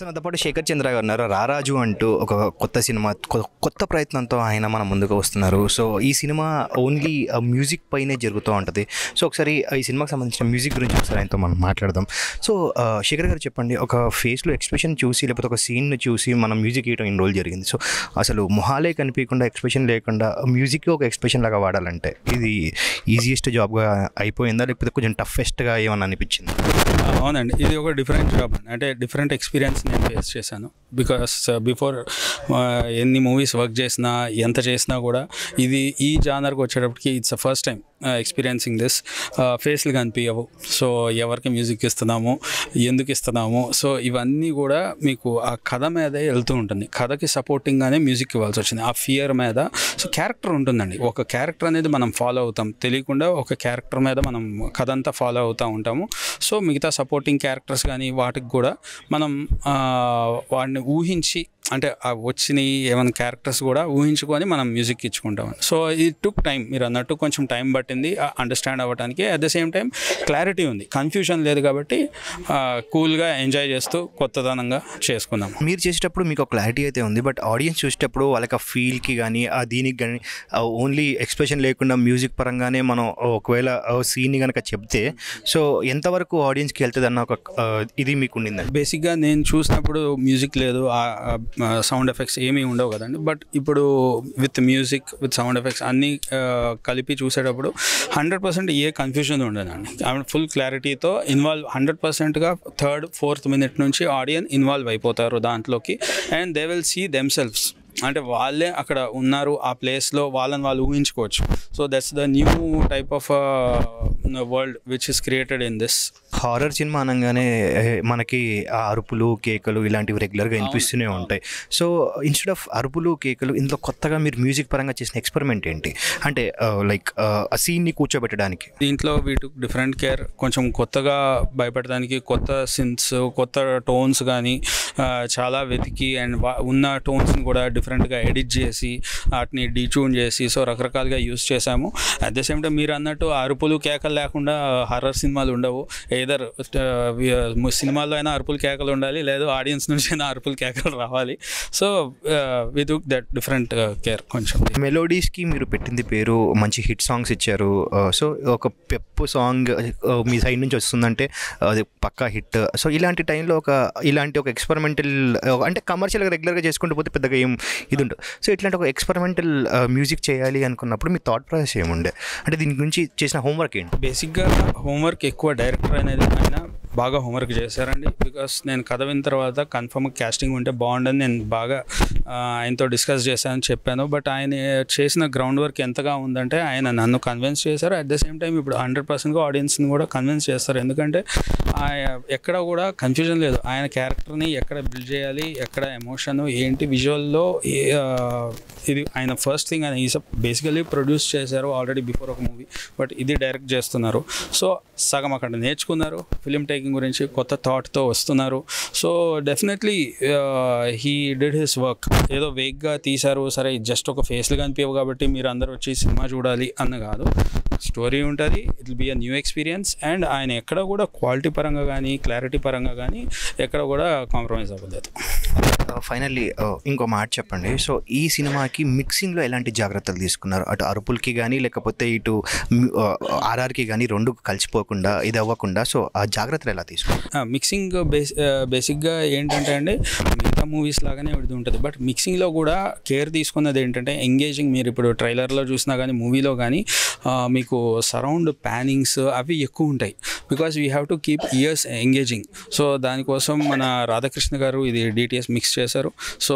నాతో పాటు శేఖర్ చంద్ర గారు ఉన్నారు. రారాజు అంటూ ఒక కొత్త సినిమా కొత్త ప్రయత్నంతో ఆయన మన ముందుకు వస్తున్నారు. సో ఈ సినిమా ఓన్లీ మ్యూజిక్ పైనే జరుగుతూ ఉంటుంది. సో ఒకసారి ఈ సినిమాకి సంబంధించిన మ్యూజిక్ గురించి ఒకసారి ఆయనతో మనం మాట్లాడదాం. సో శేఖర్ గారు చెప్పండి, ఒక ఫేస్లో ఎక్స్ప్రెషన్ చూసి లేకపోతే ఒక సీన్ చూసి మనం మ్యూజిక్ వేయడం ఇన్ని రోజులు జరిగింది. సో అసలు మొహాలే కనిపించకుండా ఎక్స్ప్రెషన్ లేకుండా మ్యూజిక్ ఒక ఎక్స్ప్రెషన్ లాగా వాడాలంటే ఇది ఈజియెస్ట్ జాబ్గా అయిపోయిందా, లేకపోతే కొంచెం టఫెస్ట్గా ఏమన్నా అనిపించింది? అవునండి, ఇది ఒక డిఫరెంట్ జాబ్ అండి. అంటే డిఫరెంట్ ఎక్స్పీరియన్స్ నేను ఫేస్ చేశాను. బికాస్ బిఫోర్ ఎన్ని మూవీస్ వర్క్ చేసినా ఎంత చేసినా కూడా ఈ జానర్కి వచ్చేటప్పటికి it's first time experiencing this. ఫేస్లు కనిపించవు. సో ఎవరికి మ్యూజిక్ ఇస్తున్నాము, ఎందుకు ఇస్తున్నాము, సో ఇవన్నీ కూడా మీకు ఆ కథ మీదే వెళ్తూ ఉంటుంది. కథకి సపోర్టింగ్గానే మ్యూజిక్ ఇవ్వాల్సి వచ్చింది. ఆ ఫియర్ మీద సో క్యారెక్టర్ ఉంటుందండి. ఒక క్యారెక్టర్ అనేది మనం ఫాలో అవుతాం, తెలియకుండా ఒక క్యారెక్టర్ మీద మనం కథ అంతా ఫాలో అవుతూ ఉంటాము. సో మిగతా సపోర్టింగ్ క్యారెక్టర్స్ కానీ వాటికి కూడా మనం వాడిని ఊహించి, అంటే వచ్చినాయి ఏమైనా క్యారెక్టర్స్ కూడా ఊహించుకొని మనం మ్యూజిక్ ఇచ్చుకుంటాం. సో ఈ టుక్ టైం, మీరు అన్నట్టు కొంచెం టైం పట్టింది అండర్స్టాండ్ అవ్వడానికి. At the same time clarity ఉంది, కన్ఫ్యూజన్ లేదు కాబట్టి కూల్గా ఎంజాయ్ చేస్తూ కొత్తదనంగా చేసుకున్నాం. మీరు చేసేటప్పుడు మీకు ఒక క్లారిటీ అయితే ఉంది, బట్ ఆడియన్స్ చూసేటప్పుడు వాళ్ళకి ఆ ఫీల్కి కానీ దీనికి కానీ ఓన్లీ ఎక్స్ప్రెషన్ లేకుండా మ్యూజిక్ పరంగానే మనం ఒకవేళ సీన్ని కనుక చెప్తే సో ఎంతవరకు ఆడియన్స్కి వెళ్తుంది అన్న ఒక ఇది మీకు ఉండిందండి? బేసిక్గా నేను చూసినప్పుడు మ్యూజిక్ లేదు, సౌండ్ ఎఫెక్ట్స్ ఏమీ ఉండవు కదండి. బట్ ఇప్పుడు with music with sound effects అన్నీ కలిపి చూసేటప్పుడు 100% ఏ కన్ఫ్యూజన్ ఉండదండి. ఫుల్ క్లారిటీతో 100%గా 3rd, 4th మినిట్ నుంచి ఆడియన్స్ ఇన్వాల్వ్ అయిపోతారు దాంట్లోకి. And they will see themselves, అంటే వాళ్ళే అక్కడ ఉన్నారు, ఆ ప్లేస్లో వాళ్ళని వాళ్ళు ఊహించుకోవచ్చు. So that's the new type of world which is created in this. Horror సినిమా అనగానే మనకి ఆ అరుపులు కేకలు ఇలాంటివి రెగ్యులర్గా వినిపిస్తూనే ఉంటాయి. సో ఇన్స్టెడ్ ఆఫ్ అరుపులు కేకలు ఇందులో కొత్తగా మీరు మ్యూజిక్ పరంగా చేసిన ఎక్స్పెరిమెంట్ ఏంటి? అంటే లైక్ ఆ సీన్ని కూర్చోబెట్టడానికి దీంట్లో వీటికి డిఫరెంట్ కేర్, కొంచెం కొత్తగా భయపడడానికి కొత్త సిన్స్, కొత్త టోన్స్ కానీ చాలా వెతికి అండ్ ఉన్న టోన్స్ని కూడా డిఫరెంట్గా ఎడిట్ చేసి వాటిని డిట్యూన్ చేసి సో రకరకాలుగా యూస్ చేశాము. అట్ ద సేమ్ టైం మీరు అన్నట్టు అరుపులు కేకలు లేకుండా హారర్ సినిమాలు ఉండవు. ఏదర్ సినిమాల్లో అయినా అరుపులు కేకలు ఉండాలి, లేదు ఆడియన్స్ నుంచి అయినా అరుపులు కేకలు రావాలి. So we took that different care. కొంచెం మెలోడీస్కి మీరు పెట్టింది పేరు, మంచి హిట్ సాంగ్స్ ఇచ్చారు. సో ఒక పెప్పు సాంగ్ మీ సైడ్ నుంచి వస్తుందంటే అది పక్కా హిట్. సో ఇలాంటి టైంలో ఇలాంటి ఒక ఎక్స్పెరిమెంటల్, అంటే కమర్షియల్గా రెగ్యులర్గా చేసుకుంటూ పోతే పెద్దగా ఏం ఇది ఉంటుంది. సో ఇట్లాంటి ఒక ఎక్స్పెరిమెంటల్ మ్యూజిక్ చేయాలి అనుకున్నప్పుడు మీ థాట్ ప్రాసెస్ ఏముండే, అంటే దీని గురించి చేసిన హోంవర్క్ ఏంటి? బేసిక్గా హోంవర్క్ ఎక్కువ, డైరెక్టర్ అనేది ఆయన బాగా హోంవర్క్ చేశారండి. బికాస్ నేను కథ విన్న తర్వాత కన్ఫర్మ్గా క్యాస్టింగ్ ఉంటే బాగుండని నేను బాగా ఆయనతో డిస్కస్ చేశానని చెప్పాను. బట్ ఆయన చేసిన గ్రౌండ్ వర్క్ ఎంతగా ఉందంటే ఆయన నన్ను కన్విన్స్ చేశారు. అట్ ద సేమ్ టైం ఇప్పుడు 100%గా ఆడియన్స్ని కూడా కన్విన్స్ చేస్తారు. ఎందుకంటే ఎక్కడ కూడా కన్ఫ్యూజన్ లేదు. ఆయన క్యారెక్టర్ని ఎక్కడ బిల్డ్ చేయాలి, ఎక్కడ ఎమోషన్ ఏంటి, విజువల్లో ఇది ఆయన ఫస్ట్ థింగ్. ఆయన బేసికలీ ప్రొడ్యూస్ చేశారు ఆల్రెడీ బిఫోర్ ఒక మూవీ, బట్ ఇది డైరెక్ట్ చేస్తున్నారు. సో సగం అక్కడ నేర్చుకున్నారు ఫిలిం టేకింగ్ గురించి, కొత్త థాట్తో వస్తున్నారు. So definitely he did his work. ఏదో వేగ్గా తీశారు, సరే జస్ట్ ఒక ఫేస్లు కనిపించవు కాబట్టి మీరు అందరూ వచ్చి సినిమా చూడాలి అన్న కాదు. స్టోరీ ఉంటుంది, it will be a new experience. And ఆయన ఎక్కడ కూడా క్వాలిటీ పరంగా కానీ క్లారిటీ పరంగా కానీ ఎక్కడ కూడా కాంప్రమైజ్ అవ్వలేదు. ఫైనల్లీ ఇంకో మాట చెప్పండి. సో ఈ సినిమాకి మిక్సింగ్లో ఎలాంటి జాగ్రత్తలు తీసుకున్నారు? అటు అరుపులకి కానీ లేకపోతే ఇటు ఆర్ఆర్కి కానీ రెండు కలిసిపోకుండా ఇది అవ్వకుండా, సో ఆ జాగ్రత్తలు ఎలా తీసుకున్నారు? మిక్సింగ్ బేసిక్గా ఏంటంటే అండి, మిగతా మూవీస్ లాగానే ఇది ఉంటుంది. బట్ మిక్సింగ్లో కూడా కేర్ తీసుకున్నది ఏంటంటే ఎంగేజింగ్. మీరు ఇప్పుడు ట్రైలర్లో చూసినా కానీ మూవీలో కానీ మీకు సరౌండ్ ప్యానింగ్స్ అవి ఎక్కువ ఉంటాయి. Because we have to keep years engaging. So దానికోసం మన రాధాకృష్ణ గారు ఇది డిటిఎస్ మిక్స్ చేశారు. So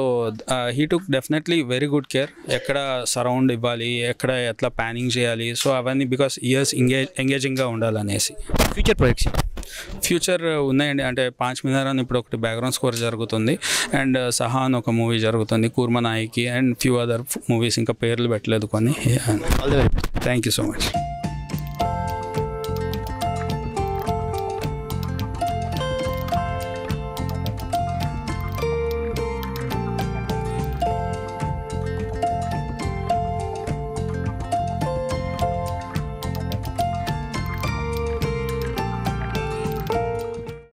he took definitely very good care. ఎక్కడ సరౌండ్ ఇవ్వాలి, ఎక్కడ ఎట్లా ప్యానింగ్ చేయాలి, సో అవన్నీ బికాస్ ఇయర్స్ ఎంగేజింగ్గా ఉండాలనేసి. ఫ్యూచర్ ఉన్నాయండి. అంటే 5 మినార్ అని ఇప్పుడు ఒకటి బ్యాక్గ్రౌండ్ స్కోర్ జరుగుతుంది. అండ్ సహాన్ ఒక మూవీ జరుగుతుంది, కూర్మనాయికి, అండ్ ఫ్యూ అదర్ మూవీస్ ఇంకా పేర్లు పెట్టలేదు కొన్ని. Thank you so much.